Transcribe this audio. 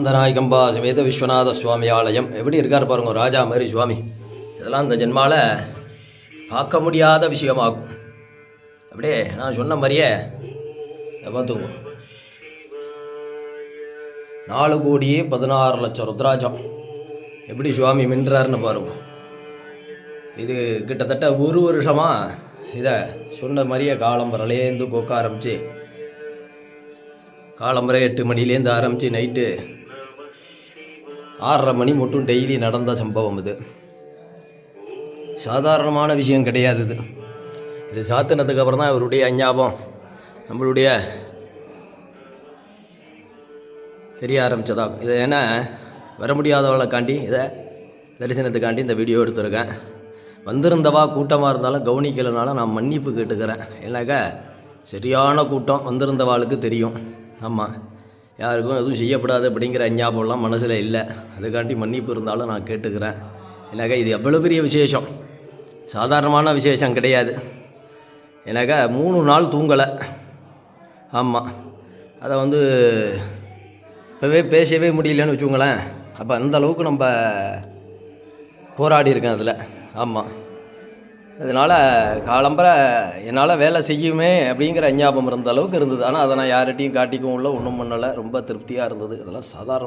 நாயகம்பா சமேத விஸ்வநாத சுவாமி ஆலயம் எப்படி இருக்கார் பாருங்க, ராஜா மாதிரி சுவாமி. இதெல்லாம் இந்த ஜென்மால பார்க்க முடியாத விஷயமாகும். அப்படியே நான் சொன்ன மாதிரியே பார்த்துங்க, 4,16,00,000 ருத்ராஜம் எப்படி சுவாமி மின்றாருன்னு பாருங்க. இது கிட்டத்தட்ட ஒரு வருஷமாக இதை சொன்ன மாதிரியே காலம்பரலேருந்து கொக்க ஆரம்பித்து, காலம்பரை 8 மணிலேருந்து ஆரம்பித்து நைட்டு 6:30 மணி மட்டும் டெய்லி நடந்த சம்பவம். இது சாதாரணமான விஷயம் கிடையாது. இது சாத்தினதுக்கப்புறம் தான் இவருடைய அஞ்ஞாபம் நம்மளுடைய தெரிய ஆரம்பித்ததாகும். இதை ஏன்னா வர முடியாதவளைக்காண்டி இதை தரிசனத்துக்காண்டி இந்த வீடியோ எடுத்துருக்கேன். வந்திருந்தவா கூட்டமாக இருந்தாலும் கவனிக்கலைனால நான் மன்னிப்பு கேட்டுக்கிறேன். ஏன்னாக்கா சரியான கூட்டம் வந்திருந்தவாளுக்கு தெரியும். ஆமாம், யாருக்கும் எதுவும் செய்யப்படாது அப்படிங்கிற ஞாபகம்லாம் மனசில் இல்லை. அதுக்காண்டி மன்னிப்பு இருந்தாலும் நான் கேட்டுக்கிறேன். ஏன்னாக்கா இது எவ்வளோ பெரிய விசேஷம், சாதாரணமான விசேஷம் கிடையாது. ஏன்னாக்கா 3 நாள் தூங்கலை. ஆமாம், அதை இப்போவே பேசவே முடியலன்னு வச்சுக்கோங்களேன். அப்போ அந்த அளவுக்கு நம்ம போராடி இருக்கேன் அதில். ஆமாம், அதனால் காலம்பரை என்னால் வேலை செய்யுமே அப்படிங்கிற ஞாபகம் இருந்த அளவுக்கு இருந்தது. ஆனால் அதை நான் யார்கிட்டையும் காட்டிக்கவும் இல்லை, ஒன்றும் பண்ணலை. ரொம்ப திருப்தியாக இருந்தது. இதெல்லாம் சாதாரண